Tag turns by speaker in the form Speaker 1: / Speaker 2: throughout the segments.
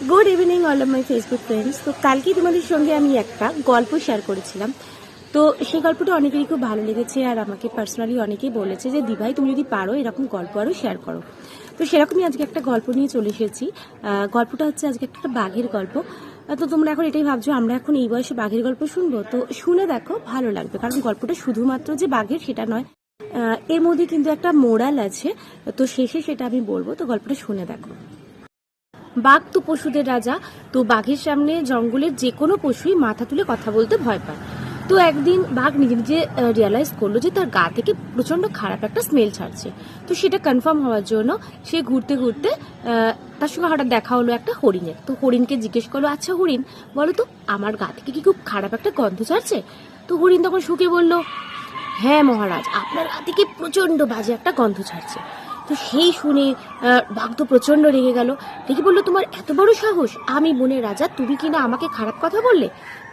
Speaker 1: Good evening all of my Facebook friends. তো কালকেই তোমাদের সঙ্গে আমি একটা গল্প শেয়ার করেছিলাম। তো সেই গল্পটা অনেকেরই খুব ভালো লেগেছে, আর আমাকে পার্সোনালি অনেকেই বলেছে যে দিভাই তুমি যদি পারো এরকম গল্প আরও শেয়ার করো। তো সেরকমই আজকে একটা গল্প নিয়ে চলে এসেছি। গল্পটা হচ্ছে আজকে একটা বাঘের গল্প। তো তোমরা এখন এটাই ভাবছো আমরা এখন এই বয়সে বাঘের গল্প শুনবো, তো শুনে দেখো, ভালো লাগবে। কারণ গল্পটা শুধুমাত্র যে বাঘের সেটা নয়, এর মধ্যে কিন্তু একটা মোরাল আছে। তো শেষে সেটা আমি বলবো, তো গল্পটা শুনে দেখো। বাঘ তো পশুদের রাজা। তো বাঘের সামনে জঙ্গলের যে কোনো পশুই মাথা তুলে কথা বলতে ভয় পায়। তো একদিন বাঘ নিজে নিজে রিয়ালাইজ করলো যে তার গা থেকে প্রচন্ড খারাপ একটা স্মেল ছাড়ছে। তো সেটা কনফার্ম হওয়ার জন্য সে ঘুরতে ঘুরতে তার সঙ্গে হঠাৎ দেখা হলো একটা হরিণের। তো হরিণকে জিজ্ঞেস করলো, আচ্ছা হরিণ, বলো তো আমার গা থেকে কি খুব খারাপ একটা গন্ধ ছাড়ছে? তো হরিণ তখন শুকে বলল, হ্যাঁ মহারাজ, আপনার গা থেকে প্রচন্ড বাজে একটা গন্ধ ছাড়ছে। তো সেই শুনে বাঘ তো প্রচন্ড রেগে গেল। রেগে বললো, তোমার এত বড় সাহস, আমি বনের রাজা, তুমি কিনা আমাকে খারাপ কথা বললে?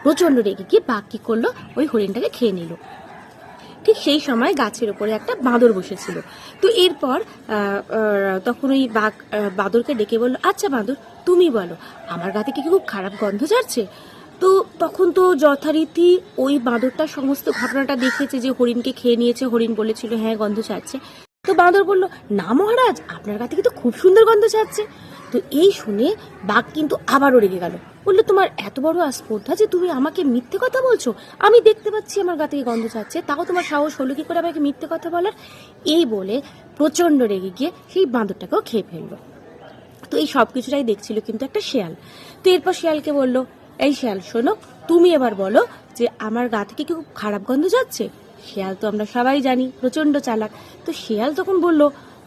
Speaker 1: প্রচন্ড রেগে গিয়ে বাঘ কি করলো, ওই হরিণটাকে খেয়ে নিল। ঠিক সেই সময় গাছের উপরে একটা বাঁদর বসেছিল। তো এরপর তখন ওই বাঘ বাঁদরকে ডেকে বললো, আচ্ছা বাঁদর, তুমি বলো আমার গা থেকে কি খুব খারাপ গন্ধ ছাড়ছে? তো তখন তো যথারীতি ওই বাঁদরটা সমস্ত ঘটনাটা দেখেছে যে হরিণকে খেয়ে নিয়েছে, হরিণ বলেছিল হ্যাঁ গন্ধ ছাড়ছে। তো বাঁদর বলল, না মহারাজ, আপনার গা থেকে তো খুব সুন্দর গন্ধ ছাড়ছে। তো এই শুনে বাঘ কিন্তু আবারও রেগে গেল। বললো, তোমার এত বড় আস্পর্ধা যে তুমি আমাকে মিথ্যে কথা বলছো? আমি দেখতে পাচ্ছি আমার গা থেকে গন্ধ ছাড়ছে, তাও তোমার সাহস হলো কি করে আমাকে মিথ্যে কথা বলার? এই বলে প্রচন্ড রেগে গিয়ে সেই বাঁদরটাকেও খেয়ে ফেললো। তো এই সব কিছুটাই দেখছিল কিন্তু একটা শেয়াল। তো এরপর শিয়ালকে বলল, এই শিয়াল শোনো, তুমি এবার বলো যে আমার গা থেকে কি খুব খারাপ গন্ধ যাচ্ছে? শিয়াল তো আমরা সবাই জানি প্রচন্ড চালাক। তো শিয়াল তখন বলল,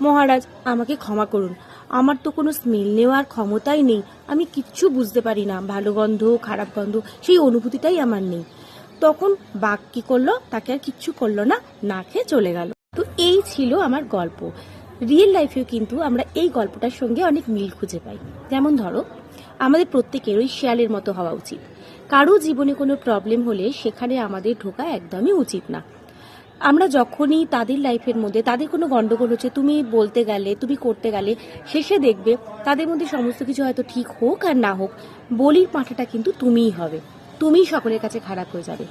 Speaker 1: মহারাজ আমাকে ক্ষমা করুন, আমার তো কোনো স্মেল নেওয়ার ক্ষমতাই নেই, আমি কিচ্ছু বুঝতে পারি না, ভালো গন্ধ খারাপ গন্ধ সেই অনুভূতিটাই আমার নেই। তখন বাঘ কি করলো, তাকে আর কিচ্ছু করলো না, না খেয়ে চলে গেল। তো এই ছিল আমার গল্প। রিয়েল লাইফেও কিন্তু আমরা এই গল্পটার সঙ্গে অনেক মিল খুঁজে পাই। যেমন ধরো, আমাদের প্রত্যেকের ওই শিয়ালের মতো হওয়া উচিত। কারো জীবনে কোনো প্রবলেম হলে সেখানে আমাদের ঢোকা একদমই উচিত না। আমরা যখনই তাদের লাইফের মধ্যে তাদের কোনো গন্ডগোল হচ্ছে, তুমি বলতে গেলে, তুমি করতে গেলে, শেষে দেখবে তাদের মধ্যে সমস্ত কিছু হয়তো ঠিক হোক আর না হোক, বলির পাঁঠাটা কিন্তু তুমিই হবে, তুমিই সকলের কাছে খারাপ হয়ে যাবে।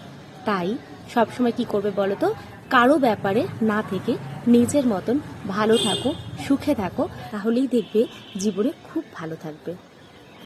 Speaker 1: তাই সবসময় কি করবে বলো তো, কারো ব্যাপারে না থেকে নিজের মতন ভালো থাকো, সুখে থাকো, তাহলেই দেখবে জীবনে খুব ভালো থাকবে।